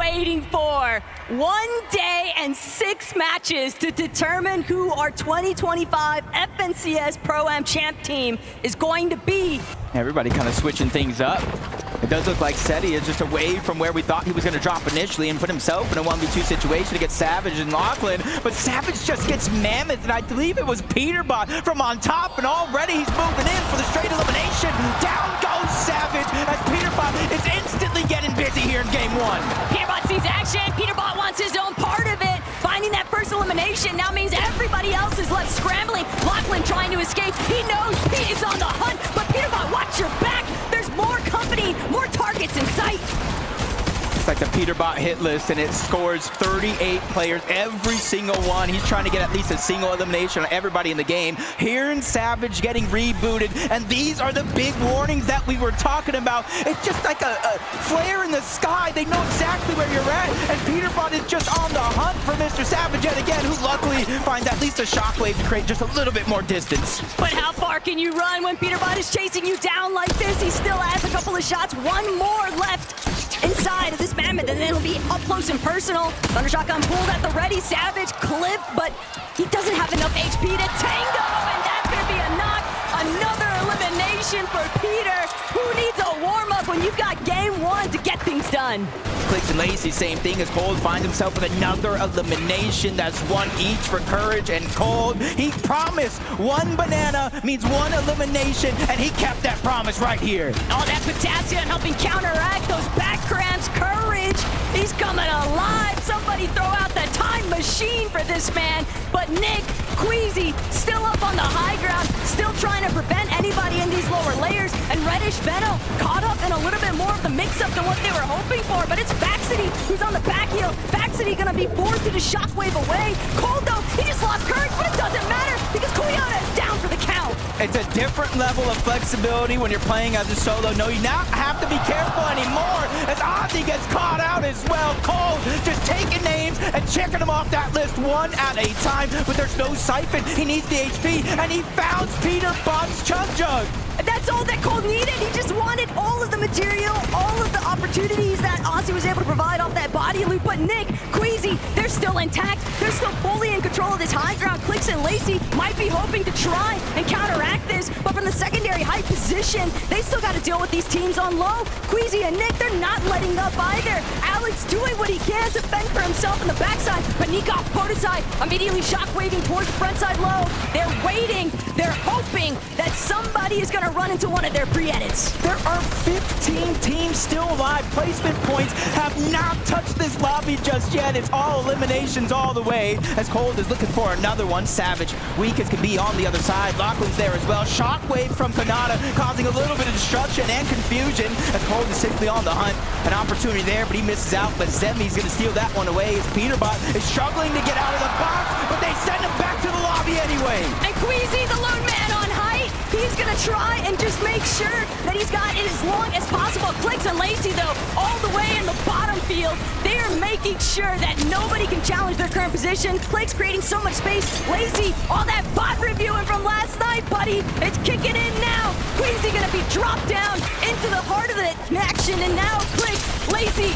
waiting for. 1 day and 6 matches to determine who our 2025 FNCS Pro-Am champ team is going to be. Everybody kind of switching things up. It does look like Seti is just away from where we thought he was going to drop initially and put himself in a 1v2 situation against Savage and Lachlan. But Savage just gets mammoth, and I believe it was Peterbot from on top, and already he's moving in for the straight elimination. Down goes Savage as Peterbot is instantly getting busy here in game 1. Peterbot sees action. Peterbot wants his own part of it. Finding that first elimination now means everybody else is left scrambling. Lachlan trying to escape. He knows he is on the hunt, but Peterbot, watch your back. There's more company, more targets in sight. It's like the Peterbot hit list, and it scores 38 players, every single one. He's trying to get at least a single elimination on everybody in the game. Here in Savage getting rebooted, and these are the big warnings that we were talking about. It's just like a flare in the sky. They know exactly where you're at, and Peterbot is just on the hunt for Mr. Savage yet again, who luckily finds at least a shockwave to create just a little bit more distance. But how far can you run when Peterbot is chasing you down like this? He still has a couple of shots, one more left inside of this mammoth, and then it'll be up close and personal. Thunder Shotgun pulled at the ready. Savage clip, but he doesn't have enough HP to tango, and that's gonna be a knock. Another elimination for Peter. Who needs a warm-up when you've got game 1 to get things done? Clicks and Lacey, same thing as Cold finds himself with another elimination. That's 1 each for Courage and Cold. He promised 1 banana means 1 elimination, and he kept that promise right here. All that potassium helping counteract those back cramps. Courage, he's coming alive. Somebody throw out the time machine for this man. But Nick, Queasy, still up on the high ground, still trying to prevent anybody in these lower layers. And Reddish Venom caught up in a little bit more of the mix-up than what they were hoping for. But it's Vaxity who's on the back heel. Vaxity gonna be forced to just shockwave away. Cold though, he just lost Courage, but it doesn't matter because Kuyana is down for the count. It's a different level of flexibility when you're playing as a solo. No, you now have to be careful anymore as Ozzy gets caught out as well. Cold just taking names and checking them off that list 1 at a time, but there's no siphon. He needs the HP, and he found Peterbot's Chug Jug. That's all that Cold needed. He just wanted all of the material, all of the opportunities that Ozzy was able to provide off that body loop. But Nick, Queasy, they're still intact. They're still fully in control of this high ground. Clicks and Lacey might be hoping to try and counteract this, but from the secondary high position, they still got to deal with these teams on low. Queasy and Nick, they're not letting up either. Alex doing what he can to fend for himself in the backside, but Nikov Prototype immediately shockwaving towards the front side low. They're waiting. They're hoping that somebody is going to run into one of their pre-edits. There are 15 teams still alive. Placement points have not touched this lobby just yet. It's all eliminations all the way as Cold is looking for another one. Savage, weak as can be on the other side. Lachlan's there as well. Shockwave from Kanata causing a little bit of destruction and confusion as Cold is simply on the hunt. An opportunity there, but he misses out. But Zemi's going to steal that one away as Peterbot is struggling to get out of the box, but they send him back to the lobby anyway. And Queasy, the lone man on height, he's going to try and just make sure that he's got it as long as possible. Clicks and Lacey, though, all the way in the bottom field, they are making sure that nobody can challenge their current position. Clicks creating so much space. Lacey, all that bot reviewing from last night, buddy, it's kicking in now. Queasy going to be dropped down into the heart of the action, and now Clicks, Lacey,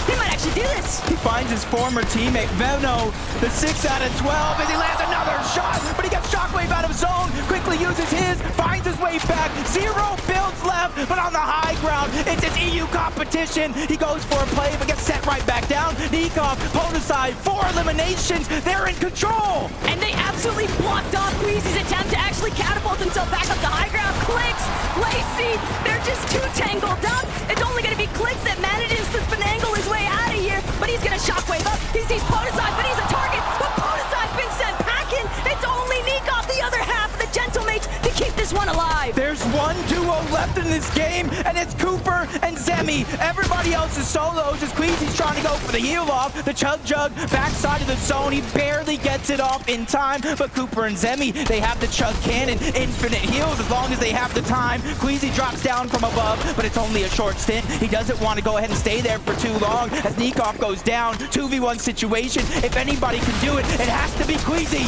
he might actually do this. He finds his former teammate, Veno, the 6 out of 12, as he lands another shot, but he gets Shockwave out of zone, quickly uses his, finds his way back, 0 builds left, but on the high ground, it's his EU competition. He goes for a play, but gets set right back down. Nikov, Podoside, 4 eliminations, they're in control. And they absolutely blocked off Queasy's attempt to actually catapult himself back up the high ground. Clicks, Lacey, they're just too tangled up. It's only going to be Clicks that manages to finagle his way out of here, but he's going to shockwave up. He sees Podoside, but he's a target. But Podoside's been sent packing. It's only Nikov, the other half of the Gentlemates, to keep this one alive. There's one duo left in this game, and it's Cooper and Zemi. Everybody else is solos as Queasy's trying to go for the heal off. The Chug Jug backside of the zone. He barely gets it off in time, but Cooper and Zemi, they have the Chug Cannon. Infinite heals as long as they have the time. Queasy drops down from above, but it's only a short stint. He doesn't want to go ahead and stay there for too long as Nikov goes down. 2v1 situation. If anybody can do it, it has to be Queasy.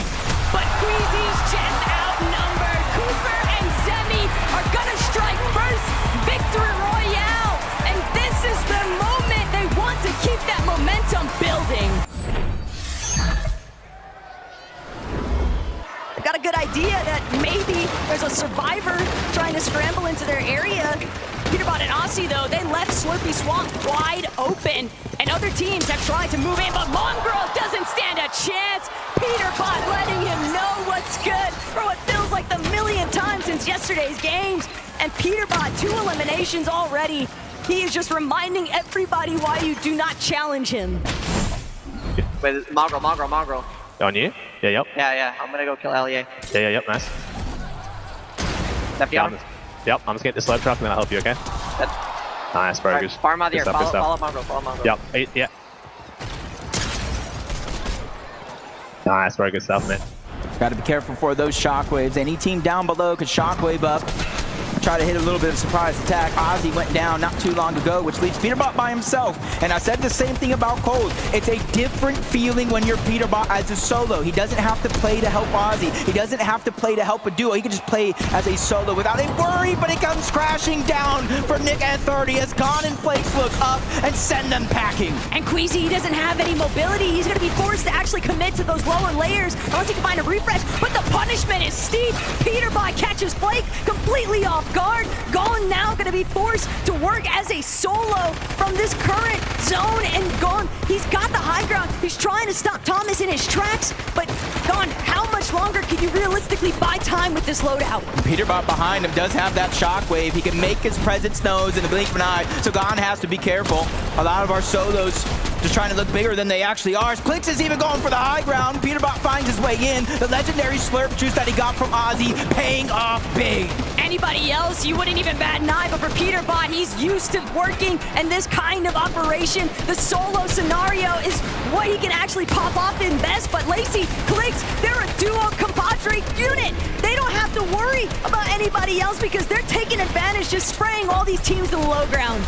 But Queasy's just outnumbered. Cooper and Zemi are gonna strike first. Victory Royale. And this is the moment they want got to keep that momentum building. I've got a good idea that maybe there's a survivor trying to scramble into their area. Peterbot and Aussie, though, they left Slurpy Swamp wide open, and other teams have tried to move in, but Mongrel doesn't stand a chance. Peterbot letting him know what's good for what feels like the millionth time since yesterday's games. And Peterbot, 2 eliminations already. He is just reminding everybody why you do not challenge him. Wait, Mongrel. On you? Yeah, yep. Yeah. I'm gonna go kill LEA. Yeah, yep, nice. Left you on? Yep, I'm just getting the slurp truck and then I'll help you, okay? Nice, bro. Right, farm out Good here. stuff, Follow Mongrel. Yep, yeah. Nice, bro. Good stuff, man. Got to be careful for those shockwaves. Any team down below could shockwave up. Try to hit a little bit of surprise attack. Ozzy went down not too long ago, which leaves Peterbot by himself. And I said the same thing about Cold. It's a different feeling when you're Peterbot as a solo. He doesn't have to play to help Ozzy. He doesn't have to play to help a duo. He can just play as a solo without a worry, but it comes crashing down for Nick at 30 as Gon and Flakes look up and send them packing. And Queasy, he doesn't have any mobility. He's going to be forced to actually commit to those lower layers unless he can find a refresh. But the punishment is steep. Peterbot catches Flake completely off guard. Gon now going to be forced to work as a solo from this current zone. And Gon, he's got the high ground. He's trying to stop Thomas in his tracks. But Gon, how much longer can you realistically buy time with this loadout? Peterbot behind him does have that shockwave. He can make his presence known in a blink of an eye. So Gon has to be careful. A lot of our solos just trying to look bigger than they actually are. Clicks is even going for the high ground. Peterbot finds his way in. The legendary slurp juice that he got from Ozzy paying off big. Anybody else, you wouldn't even bat an eye, but for Peterbot, he's used to working in this kind of operation. The solo scenario is what he can actually pop off in best, but Lacey, Clicks, they're a duo compadre unit. They don't have to worry about anybody else because they're taking advantage, just spraying all these teams to the low ground.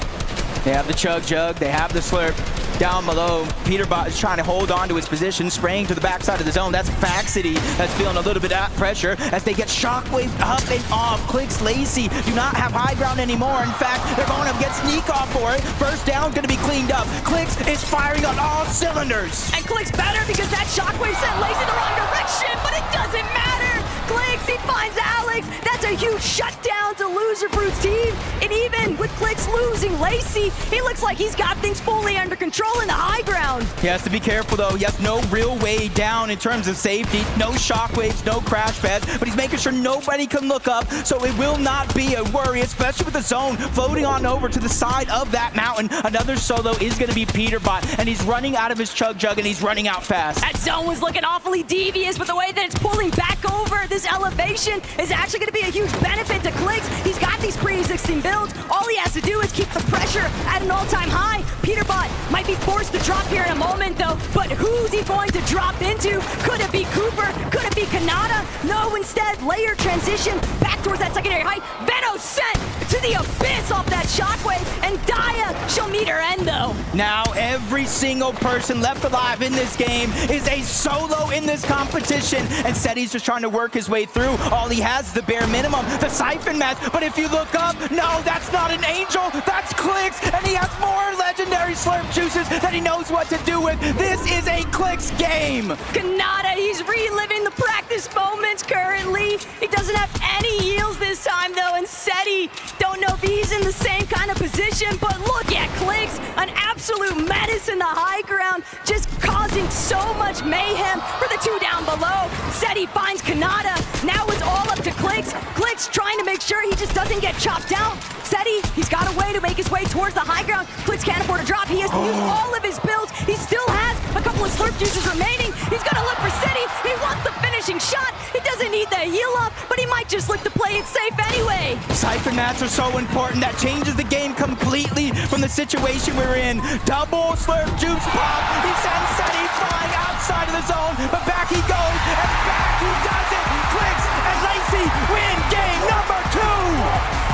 They have the chug jug, they have the slurp down below. Peterbot is trying to hold on to his position, spraying to the backside of the zone. That's Faxity that's feeling a little bit of pressure as they get shockwave up and off. Clicks, Lacey do not have high ground anymore. In fact, they're going to get sneak off for it. First down going to be cleaned up. Clicks is firing on all cylinders. And Clicks better because that shockwave sent Lacey the wrong direction, but it doesn't matter. Clicks, he finds Alex. That's a huge shutdown to Loser Brute's team. And even with Clicks losing Lacey, he looks like he's got things fully under control in the high ground. He has to be careful though. He has no real way down in terms of safety. No shockwaves, no crash pads, but he's making sure nobody can look up, so it will not be a worry, especially with the zone floating on over to the side of that mountain. Another solo is going to be Peterbot, and he's running out of his chug jug, and he's running out fast. That zone was looking awfully devious, but the way that it's pulling back over this elevation is actually going to be a huge benefit to Clicks. He's got these pre-existing builds. All he has to do is keep the pressure at an all-time high. Peterbot might be forced to drop here in a moment, though, but who's he going to drop into? Could it be Cooper? Could it be Kanata? No, instead, layer transition back towards that secondary height. Veno sent to the abyss off that shockwave, and Daya, she'll meet her end, though. Now, every single person left alive in this game is a solo in this competition, and Seti's just trying to work his way through. All he has is the bare minimum, the siphon match, but if you look up, no, that's not an angel, that's Clicks, and he has more legendary slurp juices that he knows what to do with. This is a Clicks game. Kanata, he's reliving the practice moments currently. He doesn't have any heals this time, though, and Seti, don't know if he's in the same kind of position, but look at Clicks, an absolute menace in the high ground, just causing so much mayhem for the two down below. Seti finds Kanata. Now it's all up to Clicks. Clicks trying to make sure he just doesn't get chopped out. Seti, he's got a way to make his way towards the high ground. Clicks can't afford a drop. He has to use all of his builds. He still has a couple of slurp juices remaining. He's gonna look for Seti. He wants the finishing shot. He doesn't need the heal up, but he might just look to play it safe anyway. Siphon mats are so important. That changes the game completely from the situation we're in. Double slurp juice pop. He sends Seti flying outside of the zone, but back he goes, and back he does it. Clicks and Lacey win game number 2.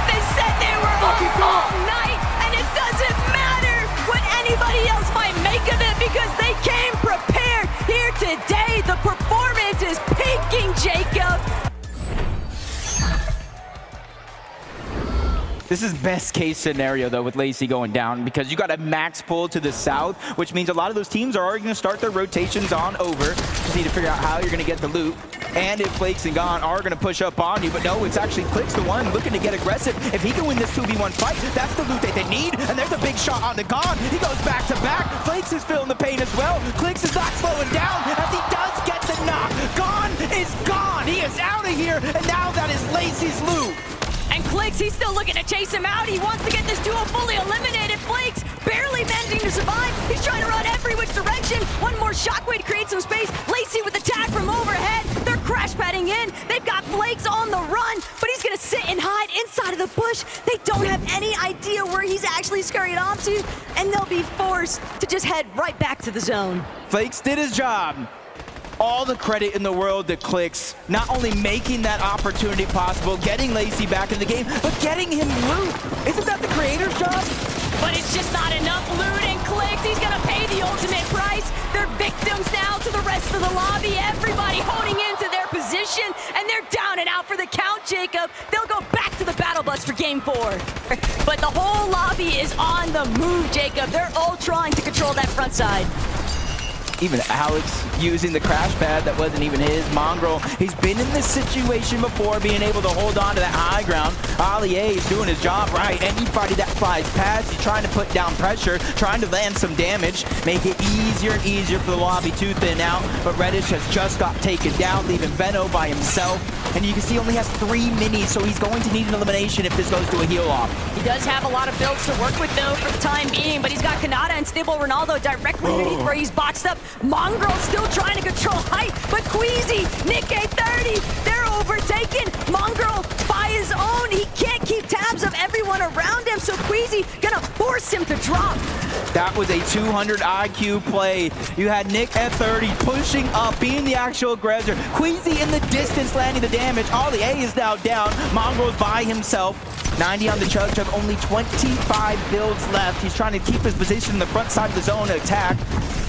They said they were up all night, and it doesn't matter what anybody else might make of it because they came prepared here today. The performance is peaking, Jacob. This is best case scenario, though, with Lacey going down, because you got a max pull to the south, which means a lot of those teams are already going to start their rotations on over. Just need to figure out how you're going to get the loot. And if Flakes and Gone are going to push up on you, but no, it's actually Clix the one looking to get aggressive. If he can win this 2v1 fight, that's the loot that they need. And there's a big shot on the Gone. He goes back to back. Flakes is feeling the pain as well. Clix is not slowing down as he does get the knock. Gone is gone. He is out of here, and now that is Lacey's loot. And Clix, he's still looking to chase him out. He wants to get this duo fully eliminated. Flakes barely managing to survive. He's trying to run every which direction. One more shockwave to create some space. Lacey with the tag from overhead. They're crash padding in. They've got Flakes on the run, but he's gonna sit and hide inside of the bush. They don't have any idea where he's actually scurried off to, and they'll be forced to just head right back to the zone. Flakes did his job. All the credit in the world to Clix, not only making that opportunity possible, getting Lacey back in the game, but getting him loot. Isn't that the creator's job? But it's just not enough loot, and Clix, he's gonna pay the ultimate price. They're victims now to the rest of the lobby. Everybody holding into their position, and they're down and out for the count, Jacob. They'll go back to the battle bus for game 4. But the whole lobby is on the move, Jacob. They're all trying to control that front side. Even Alex using the crash pad that wasn't even his. Mongrel, he's been in this situation before, being able to hold on to that high ground. Ali A is doing his job right. Anybody that flies past, he's trying to put down pressure, trying to land some damage, make it easier and easier for the lobby to thin out. But Reddish has just got taken down, leaving Veno by himself. And you can see he only has 3 minis, so he's going to need an elimination if this goes to a heal off. He does have a lot of builds to work with, though, for the time being, but he's got Kanata and Stable Ronaldo directly underneath where he's boxed up. Mongrel still trying to control height, but Queasy, Nick A30, they're overtaken. Mongrel by his own, he can't keep tabs of everyone around him, so Queasy gonna force him to drop. That was a 200 IQ play. You had Nick at 30 pushing up, being the actual aggressor. Queasy in the distance landing the damage. Ollie A is now down. Mongrel's by himself. 90 on the Chug Chug, only 25 builds left. He's trying to keep his position in the front side of the zone to attack.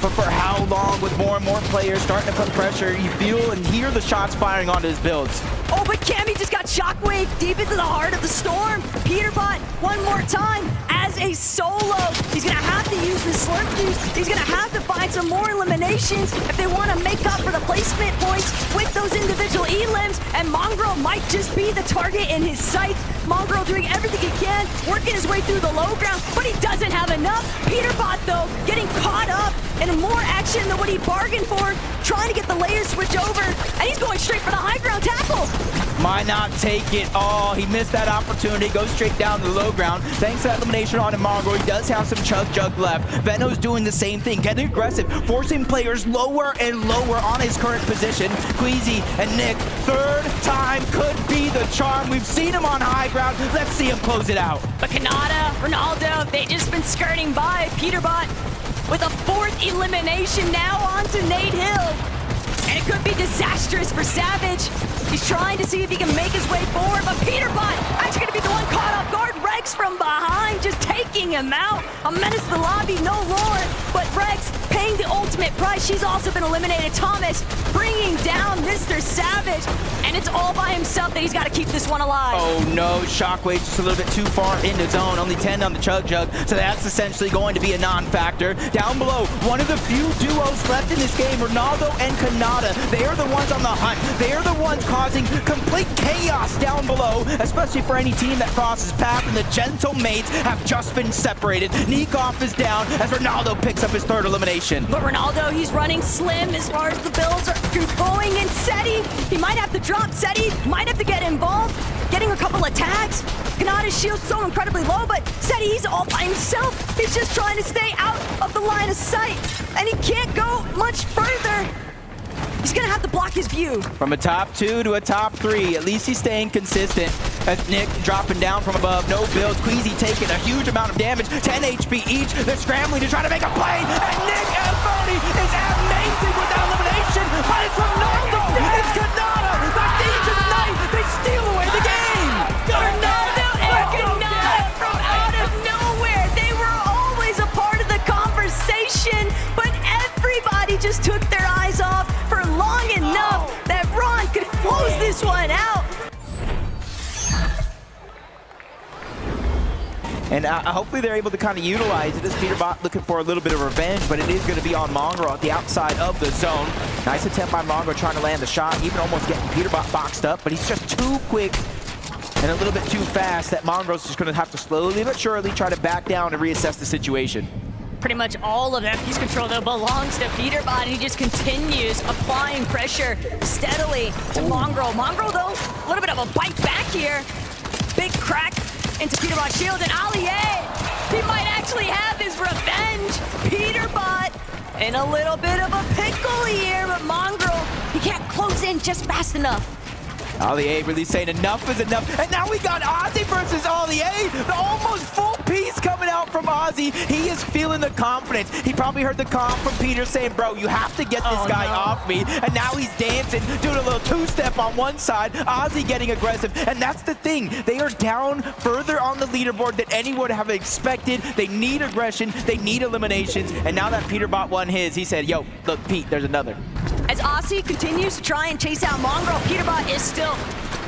But for how long, with more and more players starting to put pressure, you feel and hear the shots firing onto his builds. Oh, but Cammy just got shockwave deep into the heart of the storm. Peterbot, one more time, as a solo. He's gonna have to use the slurp juice. He's gonna have to find some more eliminations if they want to make up for the placement points with those individual elims. And Mongrel might just be the target in his sights. Mongrel doing everything he can, working his way through the low ground, but he doesn't have enough. Peterbot, though, getting caught up in more action than what he bargained for, trying to get the layer switch over, and he's going straight for the high ground tackle. Might not take it all. He missed that opportunity. Goes straight down to the low ground. Thanks to that elimination on Mongrel, he does have some Chug Jug left. Veno's doing the same thing, getting aggressive, forcing players lower and lower on his current position. Queasy and Nick, third time could be the charm. We've seen him on high ground. Let's see him close it out. But Kanata, Ronaldo, they just been skirting by. Peterbot with a 4th elimination now onto Nate Hill. And it could be disastrous for Savage. He's trying to see if he can make his way forward, but Peterbot actually gonna be the one caught off guard. Rex from behind, just taking him out. A menace to the lobby, no lore, but Rex paying the ultimate price. She's also been eliminated. Thomas bringing down Mr. Savage, and it's all by himself that he's got to keep this one alive. Oh no, Shockwave just a little bit too far into zone. Only 10 on the Chug Jug, so that's essentially going to be a non-factor. Down below, one of the few duos left in this game, Ronaldo and Kanata. They are the ones on the hunt. They are the ones causing complete chaos down below, especially for any team that crosses path, and the Gentle Mates have just been separated. Nikoff is down as Ronaldo picks up his 3rd elimination. But Ronaldo, he's running slim as far as the builds are going, and Seti, he might have to drop. Seti might have to get involved, getting a couple of tags. Kanata's shield's so incredibly low, but Seti, he's all by himself. He's just trying to stay out of the line of sight, and he can't go much further. He's gonna have to block his view. From a top 2 to a top 3, at least he's staying consistent. As Nick dropping down from above, no builds. Queasy taking a huge amount of damage, 10 HP each. They're scrambling to try to make a play, and Nick F30 is amazing with that elimination, but it's Ronaldo, it's Kanata, the thieves of the night, they steal away the game! Ronaldo and Kanata from out of nowhere. They were always a part of the conversation, but everybody just took their eyes off for long enough that Ron could close this one out. And hopefully they're able to kind of utilize it as Peterbot looking for a little bit of revenge, but it is going to be on Mongrel at the outside of the zone. Nice attempt by Mongrel trying to land the shot, even almost getting Peterbot boxed up, but he's just too quick and a little bit too fast that Mongrel's just going to have to slowly but surely try to back down and reassess the situation. Pretty much all of FP's control, though, belongs to Peterbot, and he just continues applying pressure steadily to Mongrel. Mongrel, though, a little bit of a bite back here. Big crack into Peterbot's shield, and Allie, he might actually have his revenge. Peterbot in a little bit of a pickle here, but Mongrel, he can't close in just fast enough. Allie really saying enough is enough. And now we got Ozzy versus Allie. The almost full piece coming out from Ozzy. He is feeling the confidence. He probably heard the calm from Peter saying, bro, you have to get this guy off me. And now he's dancing, doing a little two-step on one side. Ozzy getting aggressive. And that's the thing. They are down further on the leaderboard than anyone would have expected. They need aggression. They need eliminations. And now that Peterbot won his, he said, yo, look, Pete, there's another. As Aussie continues to try and chase out Mongrel, Peterbot is still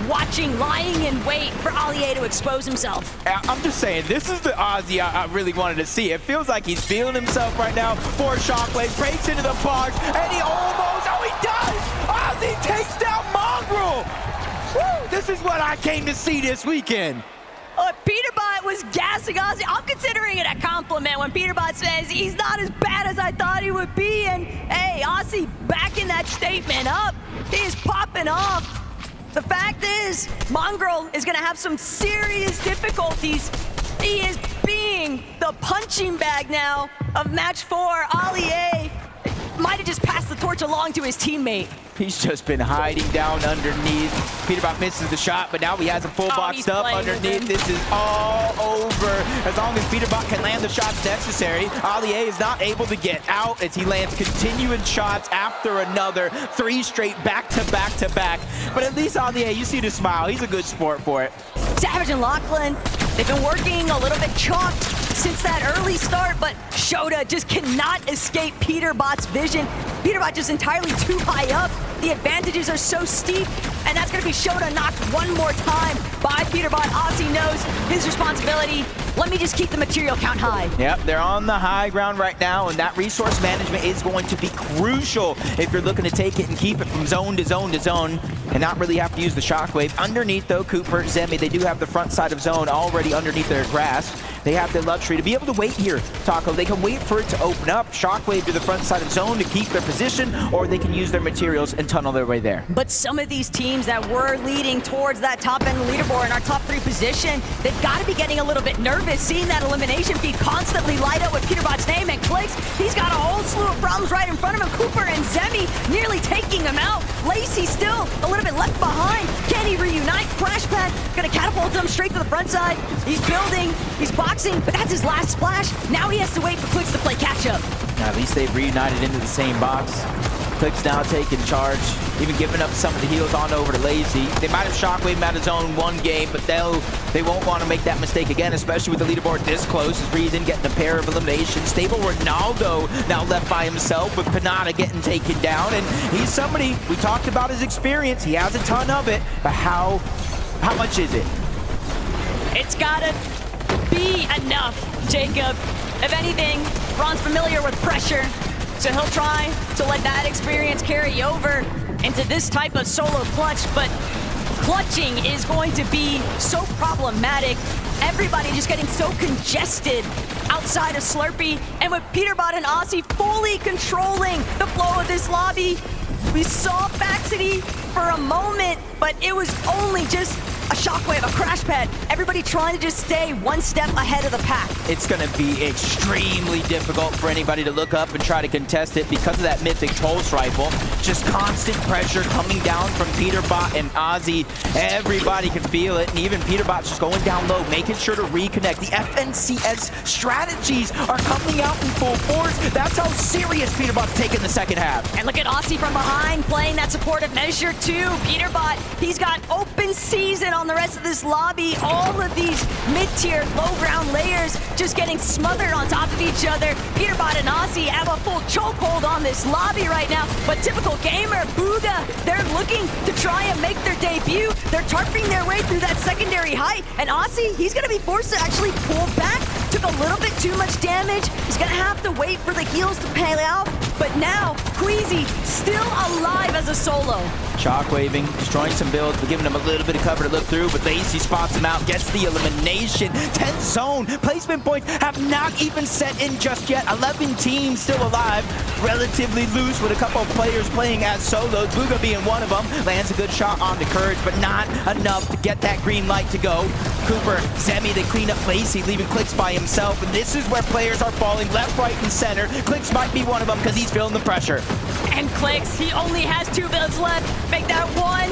watching, lying in wait for Allie to expose himself. I'm just saying, this is the Ozzy I really wanted to see. It feels like he's feeling himself right now. For Shockwave, breaks into the box, and he almost, he does! Ozzy takes down Mongrel! Woo! This is what I came to see this weekend. Peterbot was gassing Ozzy. I'm considering it a compliment when Peterbot says he's not as bad as I thought he would be. And hey, Ozzy backing that statement up. He is popping off. The fact is, Mongrel is going to have some serious difficulties. He is being the punching bag now of match 4. Allie might have just passed the torch along to his teammate. He's just been hiding down underneath. Peterbot misses the shot, but now he has him full boxed up underneath. This is all over. As long as Peterbot can land the shots necessary, Allie is not able to get out as he lands continuing shots after another. 3 straight back to back to back. But at least Allie, you see the smile. He's a good sport for it. Savage and Lachlan, they've been working a little bit chalked since that early start, but Shota just cannot escape Peterbot's vision. Peterbot just entirely too high up. The advantages are so steep, and that's going to be Shota knocked one more time by Peterbot. Ozzy knows his responsibility. Let me just keep the material count high. Yep, they're on the high ground right now, and that resource management is going to be crucial if you're looking to take it and keep it from zone to zone to zone and not really have to use the shockwave. Underneath, though, Cooper, Zemi, they do have the front side of zone already underneath their grasp. They have the luxury to be able to wait here, Taco. They can wait for it to open up, shockwave to the front side of zone to keep their position, or they can use their materials and tunnel their way there. But some of these teams that were leading towards that top end leaderboard in our top 3 position, they've got to be getting a little bit nervous, seeing that elimination feed constantly light up with Peterbot's name and clicks. He's got a whole slew of problems right in front of him. Cooper and Zemi nearly taking him out. Lacey still a little bit left behind. Can he reunite? Crash pad gonna catapult him straight to the front side. He's building, he's boxing, but that's his last splash. Now he has to wait for Clicks to play catch up. At least they've reunited into the same box. Clicks now taking charge, even giving up some of the heals on over to Lazy. They might have shockwaved out of zone one game, but they won't want to make that mistake again, especially with the leaderboard this close. As Reason getting a pair of eliminations. Stable Ronaldo now left by himself with Panada getting taken down, and he's somebody, we talked about his experience. He has a ton of it, but how much is it? It's gotta be enough, Jacob. If anything, Ron's familiar with pressure, so he'll try to let that experience carry over into this type of solo clutch, but clutching is going to be so problematic. Everybody just getting so congested outside of Slurpee, and with Peterbot and Aussie fully controlling the flow of this lobby, we saw Baxity for a moment, but it was only just a shockwave, a crash pad. Everybody trying to just stay one step ahead of the pack. It's going to be extremely difficult for anybody to look up and try to contest it because of that mythic pulse rifle. Just constant pressure coming down from Peterbot and Ozzy. Everybody can feel it, and even Peterbot's just going down low, making sure to reconnect. The FNCS strategies are coming out in full force. That's how serious Peterbot's taking the second half. And look at Aussie from behind, playing that supportive measure too. Peterbot, he's got open season on the rest of this lobby. All of these mid-tier, low-ground layers just getting smothered on top of each other. Peterbot and Aussie have a full chokehold on this lobby right now. But typical gamer, Booga, they're looking to try and make their debut. They're tarping their way through that secondary height. And Aussie, he's going to be forced to actually pull back. Took a little bit too much damage. He's going to have to wait for the heals to pay out. But now, Queasy still alive as a solo. Shockwaving, destroying some builds, but giving him a little bit of cover to look through, but Lacey spots him out, gets the elimination. 10 zone, placement points have not even set in just yet. 11 teams still alive, relatively loose with a couple of players playing as solos, Booga being one of them. Lands a good shot onto Courage, but not enough to get that green light to go. Cooper, Zemi, they clean up Lacey, leaving Clicks by himself, and this is where players are falling left, right, and center. Clicks might be one of them because he's feeling the pressure. And Clicks, he only has 2 builds left. Make that one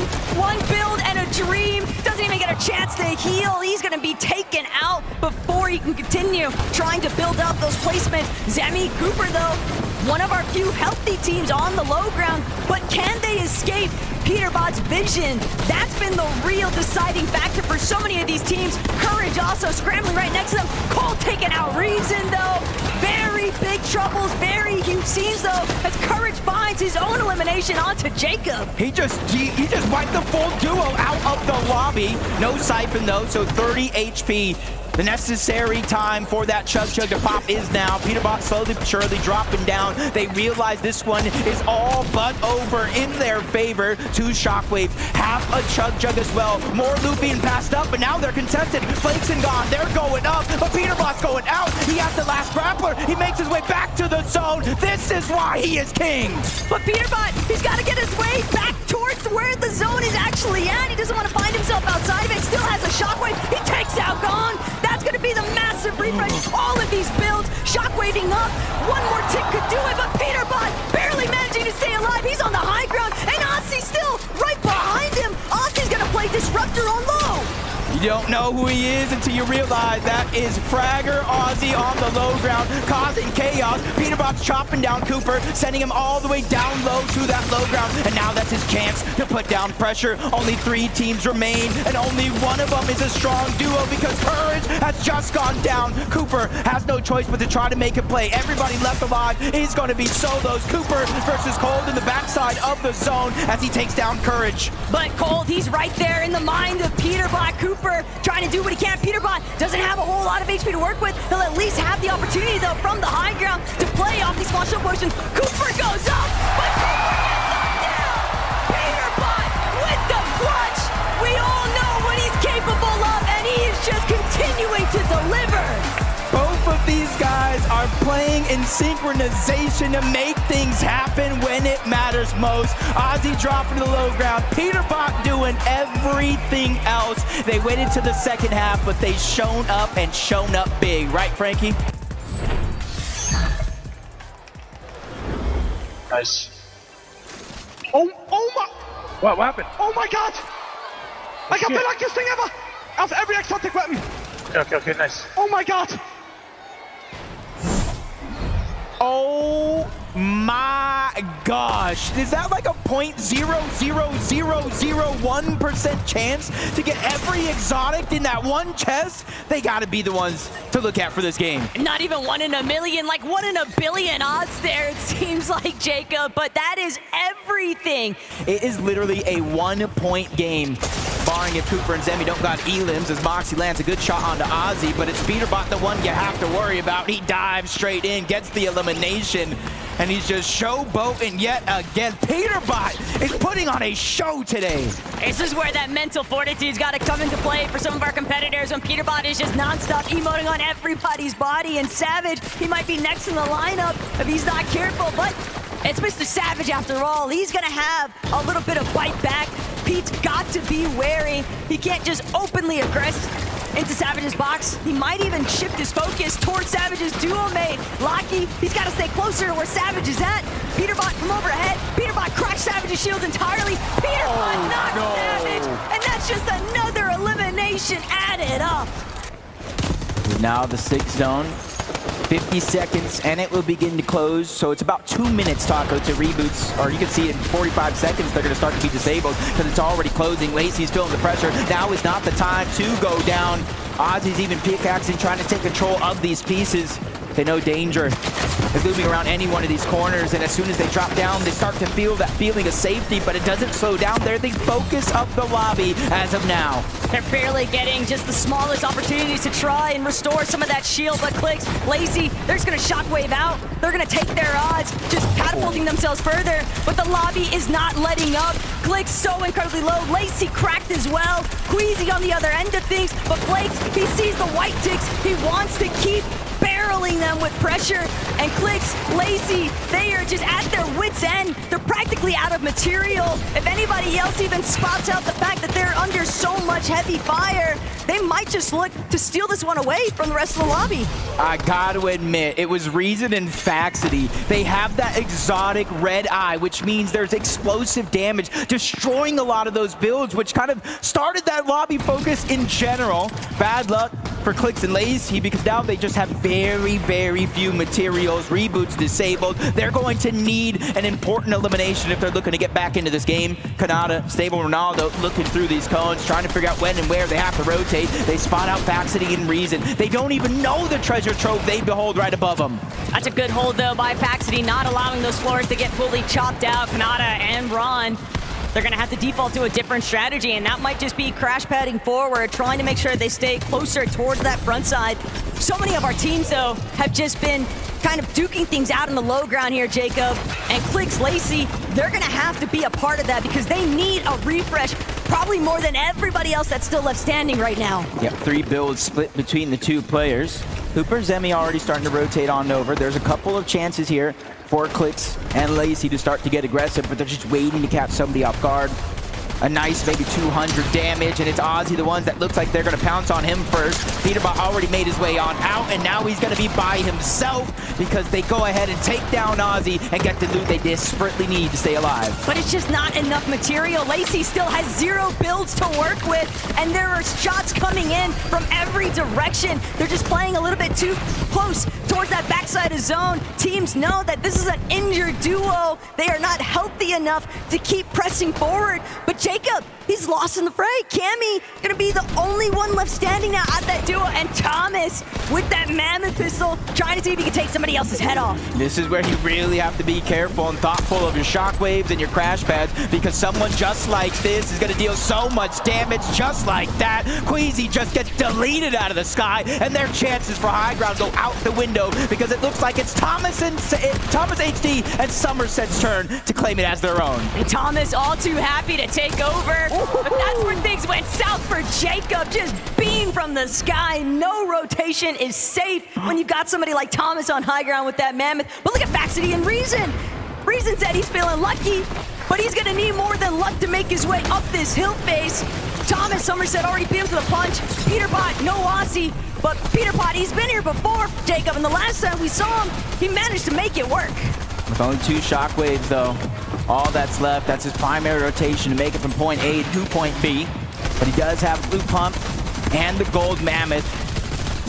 build and a dream. Doesn't even get a chance to heal. He's gonna be taken out before he can continue trying to build up those placements. Zemi, Cooper though, one of our few healthy teams on the low ground, but can they escape Peterbot's vision? That's been the real deciding factor for so many of these teams. Courage also scrambling right next to them. Cole taking out Reason though. Very big troubles, very huge scenes though, as Courage finds his own elimination onto Jacob. He just wiped the full duo out of the lobby. No siphon though, so 30 HP. The necessary time for that Chug Chug to pop is now. Peterbot slowly but surely dropping down. They realize this one is all but over in their favor. 2 Shockwave, half a Chug Chug as well. More loot being passed up, but now they're contested. Flakes and gone, they're going up, but Peterbot's going out. He has the last grappler. He makes his way back to the zone. This is why he is king. But Peterbot, he's got to get his way back towards where the zone is actually at. He doesn't want to find himself outside of it. Still has a Shockwave. He takes out Gone. That's going to be the massive refresh. All of these builds, Shockwaving up. One more tick could do it, but Peterbot barely managing to stay alive. He's on the high ground, and Aussie still right behind him. Aussie's going to play Disruptor on low. You don't know who he is until you realize that is Fragger Aussie on the low ground, causing chaos. Peterbot's chopping down Cooper, sending him all the way down low to that low ground, and now that's his chance to put down pressure. Only 3 teams remain, and only one of them is a strong duo because Courage has just gone down. Cooper has no choice but to try to make a play. Everybody left alive is going to be solos. Cooper versus Cold in the backside of the zone as he takes down Courage. But Cold, he's right there in the mind of Peterbot. Cooper trying to do what he can. Peterbot doesn't have a whole lot of HP to work with. He'll at least have the opportunity, though, from the high ground to play off these small shield potions. Cooper goes up, but Cooper gets knocked down! Peterbot with the clutch! We all know what he's capable of, and he is just continuing to deliver! Both of these guys are playing in synchronization to make things happen when it matters most. Aussie dropping to the low ground, Peterbot doing everything else. They waited to the second half, but they shown up and shown up big. Right, Frankie? Nice. Oh my! What happened? Oh my god! I got the luckiest thing ever! Out of every exotic weapon! Okay, nice. Oh my god! Oh my gosh. Is that like a 0.00001% chance to get every exotic in that one chest? They gotta be the ones to look at for this game. Not even 1 in a million, like 1 in a billion odds there, it seems like, Jacob, but that is everything. It is literally a 1-point game. Barring if Cooper and Zemi don't got elims as Moxie lands a good shot onto Aussie, but it's Peterbot the one you have to worry about. He dives straight in, gets the elimination, and he's just showboating yet again. Peterbot is putting on a show today. This is where that mental fortitude's got to come into play for some of our competitors when Peterbot is just non-stop emoting on everybody's body, and Savage, he might be next in the lineup if he's not careful, but it's Mr. Savage after all. He's gonna have a little bit of bite back. Pete's got to be wary. He can't just openly aggress into Savage's box. He might even shift his focus towards Savage's duo mate, Locky. He's got to stay closer to where Savage is at. Peterbot from overhead. Peterbot cracks Savage's shields entirely. Peterbot knocks Savage, and that's just another elimination added up. Now the 6 zone. 50 50 seconds, and it will begin to close. So it's about 2 minutes, Taco, to reboots. Or you can see in 45 seconds, they're going to start to be disabled because it's already closing. Lacey's feeling the pressure. Now is not the time to go down. Ozzy's even pickaxing, trying to take control of these pieces. They know danger is looming around any one of these corners, and as soon as they drop down, they start to feel that feeling of safety, but it doesn't slow down. They're the focus of the lobby as of now. They're barely getting just the smallest opportunities to try and restore some of that shield, but Clicks, Lazy, they're just gonna shockwave out. They're gonna take their odds, just catapulting themselves further, but the lobby is not letting up. Clicks so incredibly low. Lacy cracked as well. Queasy on the other end of things, but Flakes, he sees the white ticks. He wants to keep barreling them with pressure, and Clicks, Lazy, they are just at their wits' end. They're practically out of material. If anybody else even spots out the fact that they're under so much heavy fire, they might just look to steal this one away from the rest of the lobby. I gotta admit, it was Reason and Faxity. They have that exotic red eye, which means there's explosive damage, destroying a lot of those builds, which kind of started that lobby focus in general. Bad luck for Clicks and Lazy, because now they just have very, very few materials. Reboots disabled. They're going to need an important elimination if they're looking to get back into this game. Kanata, Stable Ronaldo looking through these cones, trying to figure out when and where they have to rotate. They spot out Faxity and Reason. They don't even know the treasure trove they behold right above them. That's a good hold, though, by Faxity, not allowing those floors to get fully chopped out. Kanata and Ron, they're going to have to default to a different strategy, and that might just be crash padding forward, trying to make sure they stay closer towards that front side. So many of our teams, though, have just been kind of duking things out in the low ground here, Jacob. And Clicks, Lacy, they're going to have to be a part of that because they need a refresh, probably more than everybody else that's still left standing right now. Yep, 3 builds split between the 2 players. Hooper, Zemi already starting to rotate on over. There's a couple of chances here for Clicks and Lacy to start to get aggressive, but they're just waiting to catch somebody off guard. A nice maybe 200 damage, and it's Ozzy, the ones that looks like they're going to pounce on him first. Peterbot already made his way on out, and now he's going to be by himself because they go ahead and take down Ozzy and get the loot they desperately need to stay alive. But it's just not enough material. Lacy still has 0 builds to work with, and there are shots coming in from every direction. They're just playing a little bit too close towards that backside of zone. Teams know that this is an injured duo. They are not healthy enough to keep pressing forward, but Jacob, he's lost in the fray. Cammy gonna be the only one left standing now at that duo, and Thomas with that mammoth pistol trying to see if he can take somebody else's head off. This is where you really have to be careful and thoughtful of your shockwaves and your crash pads, because someone just like this is gonna deal so much damage just like that. Queasy just gets deleted out of the sky, and their chances for high ground go out the window because it looks like it's Thomas HD and Somerset's turn to claim it as their own. And Thomas all too happy to take over, but that's where things went south for Jacob. Just beam from the sky. No rotation is safe when you've got somebody like Thomas on high ground with that mammoth. But look at Faxity and Reason. Reason said he's feeling lucky, but he's gonna need more than luck to make his way up this hill face. Thomas, Somerset already beat him to the punch. Peterbot, no Aussie, but Peterbot, he's been here before, Jacob, and the last time we saw him, he managed to make it work. With only 2 shockwaves, though, all that's left, that's his primary rotation to make it from point A to point B. But he does have Blue Pump and the Gold Mammoth.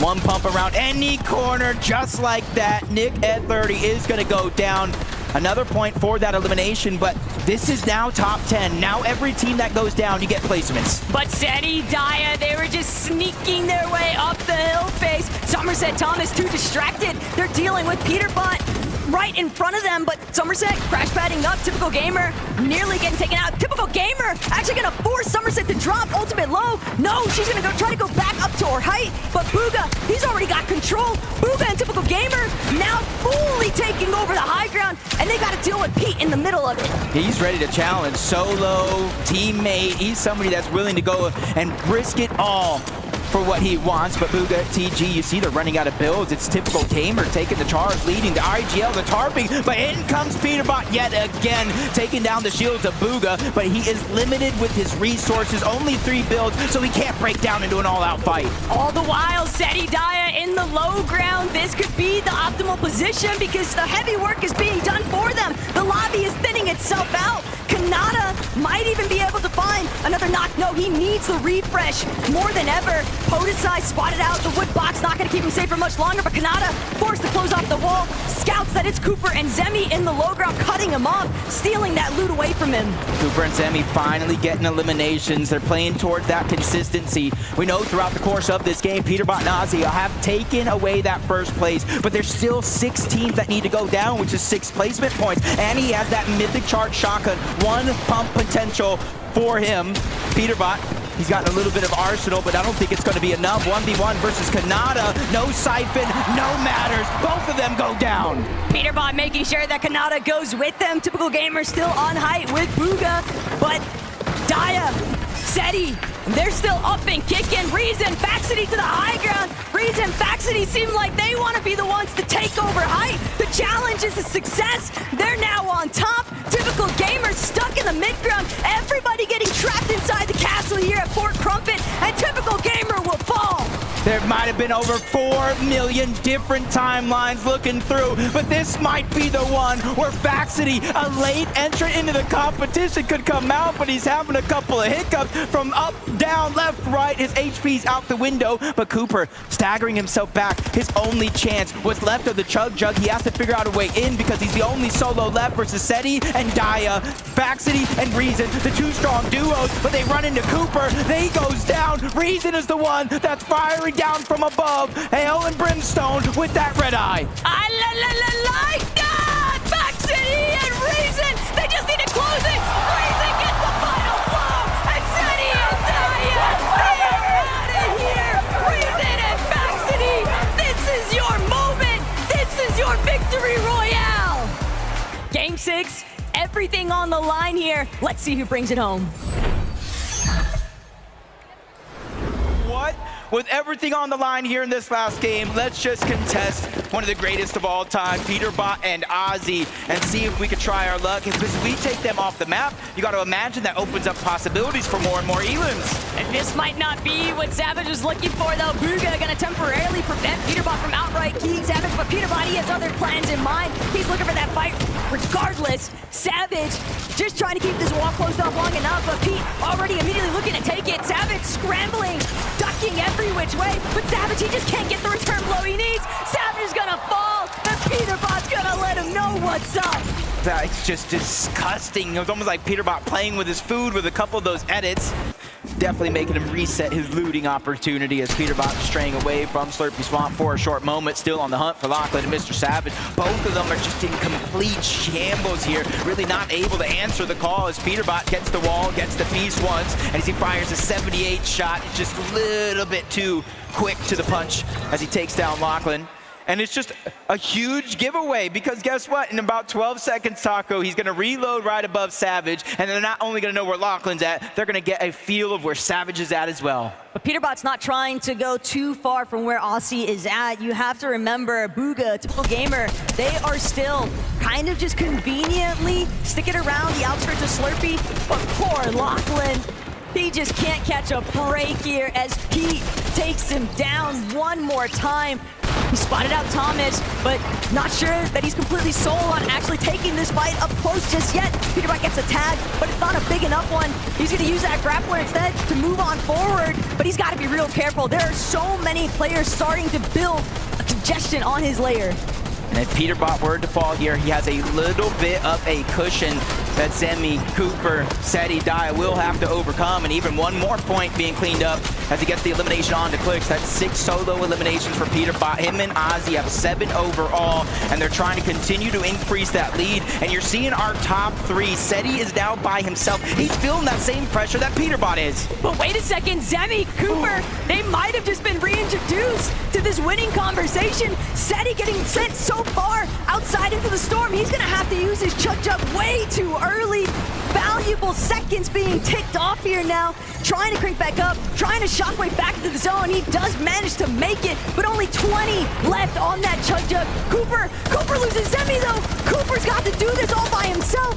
1 pump around any corner, just like that. Nick at 30 is going to go down. Another point for that elimination, but this is now top 10. Now every team that goes down, you get placements. But Seti, Daya, they were just sneaking their way up the hill face. Somerset, Thomas, too distracted. They're dealing with Peterbot right in front of them, but Somerset crash padding up. Typical Gamer nearly getting taken out. Typical Gamer actually gonna force Somerset to drop ultimate low. No, she's gonna try to go back up to her height, but Booga, he's already got control. Booga and Typical Gamer now fully taking over the high ground, and they gotta deal with Pete in the middle of it. He's ready to challenge. Solo, teammate, he's somebody that's willing to go and risk it all for what he wants. But Booga, TG, you see they're running out of builds. It's Typical Gamer taking the charge, leading the IGL, the tarping, but in comes Peterbot yet again, taking down the shields of Booga, but he is limited with his resources, only 3 builds, so he can't break down into an all-out fight. All the while, Seti Daya in the low ground. This could be the optimal position because the heavy work is being done for them. The lobby is thinning itself out. Kanata might even be able to find another knock. No, he needs the refresh more than ever. Podesai spotted out. The wood box not going to keep him safe for much longer, but Kanata forced to close off the wall. Scouts that it's Cooper and Zemi in the low ground, cutting him off, stealing that loot away from him. Cooper and Zemi finally getting eliminations. They're playing towards that consistency. We know throughout the course of this game, Peterbot and Ozzy have taken away that first place, but there's still 6 teams that need to go down, which is 6 placement points, and he has that mythic charge shotgun. 1 pump potential for him. Peterbot, he's got a little bit of arsenal, but I don't think it's going to be enough. 1v1 versus Kanata. No siphon, no matters. Both of them go down. Peterbot making sure that Kanata goes with them. Typical Gamer still on height with Booga, but Daya, Seti, they're still up and kicking. Reason, Faxity to the high ground. Reason, Faxity seem like they want to be the ones to take over height. The challenge is a success. They're now on top. Typical Gamers stuck in the mid-ground. Everybody getting trapped inside the castle here at Fort Crumpet, and Typical Gamer will fall. There might have been over 4 million different timelines looking through, but this might be the one where Faxity, a late entrant into the competition, could come out, but he's having a couple of hiccups from up, down, left, right. His HP's out the window, but Cooper staggering himself back. His only chance was left of the Chug Jug. He has to figure out a way in because he's the only solo left versus Seti and Daya. Faxity and Reason, the 2 strong duos, but they run into Cooper. He goes down. Reason is the one that's firing down from above. Hail and brimstone with that red eye. I like that! Faxity and Reason, they just need to close it. Reason gets the final blow, and Seti and Daya, they are out of here. Reason and Faxity, this is your moment. This is your victory royale. Game 6, everything on the line here. Let's see who brings it home. What? With everything on the line here in this last game, let's just contest one of the greatest of all time, Peterbot and Ozzy, and see if we can try our luck. Because if we take them off the map, you got to imagine that opens up possibilities for more and more elims. And this might not be what Savage was looking for, though. Booga gonna temporarily prevent Peterbot from outright keying Savage, but Peterbot, he has other plans in mind. He's looking for that fight regardless. Savage just trying to keep this wall closed off long enough, but Pete already immediately looking to take it. Savage scrambling, ducking every which way, but Savage, he just can't get the return blow he needs. Savage is gonna fall, and Peterbot's gonna let him know what's up. It's just disgusting. It was almost like Peterbot playing with his food with a couple of those edits. Definitely making him reset his looting opportunity as Peterbot straying away from Slurpy Swamp for a short moment. Still on the hunt for Lachlan and Mr. Savage. Both of them are just in complete shambles here. Really not able to answer the call as Peterbot gets the wall, gets the piece once, and as he fires a 78 shot, it's just a little bit too quick to the punch as he takes down Lachlan. And it's just a huge giveaway because guess what? In about 12 seconds, Taco, he's going to reload right above Savage, and they're not only going to know where Lachlan's at, they're going to get a feel of where Savage is at as well. But Peterbot's not trying to go too far from where Aussie is at. You have to remember, Booga, Typical Gamer, they are still kind of just conveniently sticking around the outskirts of Slurpee, but poor Lachlan, he just can't catch a break here as Pete takes him down one more time. He spotted out Thomas, but not sure that he's completely sold on actually taking this fight up close just yet. Peterbot gets a tag, but it's not a big enough one. He's going to use that grappler instead to move on forward, but he's got to be real careful. There are so many players starting to build a congestion on his layer. And if Peterbot were to fall here, he has a little bit of a cushion that Zemi, Cooper, Seti, Daya will have to overcome. And even one more point being cleaned up as he gets the elimination on to Clicks. That's 6 solo eliminations for Peterbot. Him and Ozzy have 7 overall, and they're trying to continue to increase that lead. And you're seeing our top 3. Seti is now by himself. He's feeling that same pressure that Peterbot is. But wait a second, Zemi, Cooper, they might have just been reintroduced to this winning conversation. Seti getting sent so far outside into the storm. He's gonna have to use his Chug Jug way too early. Valuable seconds being ticked off here now. Trying to crank back up, trying to shockwave back into the zone. He does manage to make it, but only 20 left on that Chug Jug. Cooper loses Zemi though. Cooper's got to do this all by himself.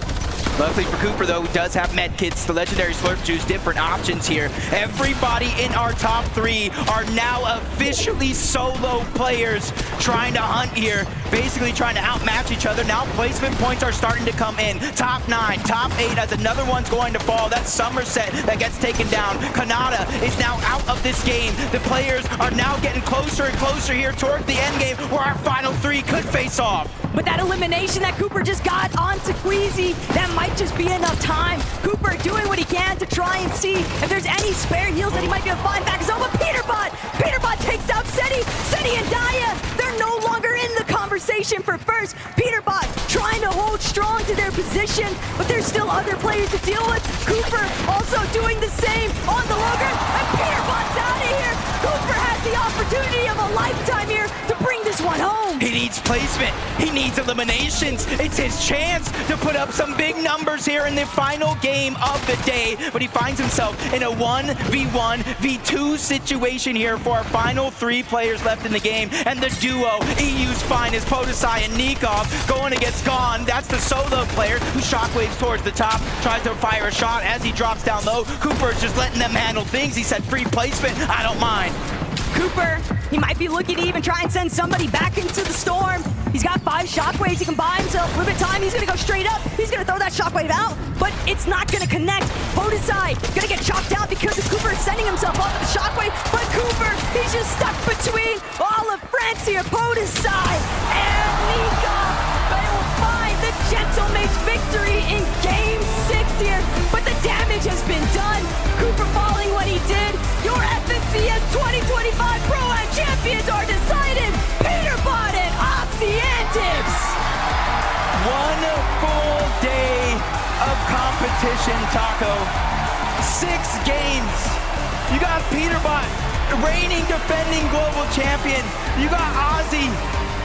Luckily for Cooper, though, who does have med kits, the legendary slurp juice, different options here. Everybody in our top 3 are now officially solo players trying to hunt here, basically trying to outmatch each other. Now placement points are starting to come in. Top 9, top 8 as another one's going to fall. That's Somerset that gets taken down. Kanata is now out of this game. The players are now getting closer and closer here toward the end game where our final 3 could face off. But that elimination that Cooper just got onto Queasy, that might just be enough time. Cooper doing what he can to try and see if there's any spare heals that he might be able to find back his own. But Peterbot takes out Seti. Seti and Daya, they're no longer in the conversation for first. Peterbot trying to hold strong to their position, but there's still other players to deal with. Cooper also doing the same on the Logan, and Peterbot's out of here. Cooper has the opportunity of a lifetime here to bring this one home. He needs placement. He needs eliminations. It's his chance to put up some big numbers here in the final game of the day. But he finds himself in a 1v1, v2 situation here for our final 3 players left in the game. And the duo, EU's finest, Podesai and Nikov, going against Gone. That's the solo player who shockwaves towards the top, tries to fire a shot as he drops down low. Cooper's just letting them handle things. He said free placement, I don't mind. Cooper, he might be looking to even try and send somebody back into the storm. He's got 5 shockwaves. He can buy himself a little bit of time. He's going to go straight up. He's going to throw that shockwave out, but it's not going to connect. Podesai going to get chopped out because of Cooper sending himself off with the shockwave, but Cooper, he's just stuck between all of France here. Podesai and Nika, they will find the Gentlemate's victory in Game 6 here, but the damage has been done. Cooper falling what he did. Your FNCS 2025 ProAM champions are decided. Peterbot and Oceantics. One full day of competition, Taco. 6 games. You got Peterbot, reigning defending global champion. You got Ozzy,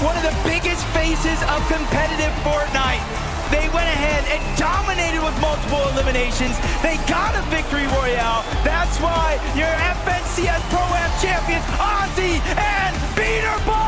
one of the biggest faces of competitive Fortnite. They went ahead and dominated with multiple eliminations. They got a victory royale. That's why your FNCS ProAM champions, Ozzy and Peterbot.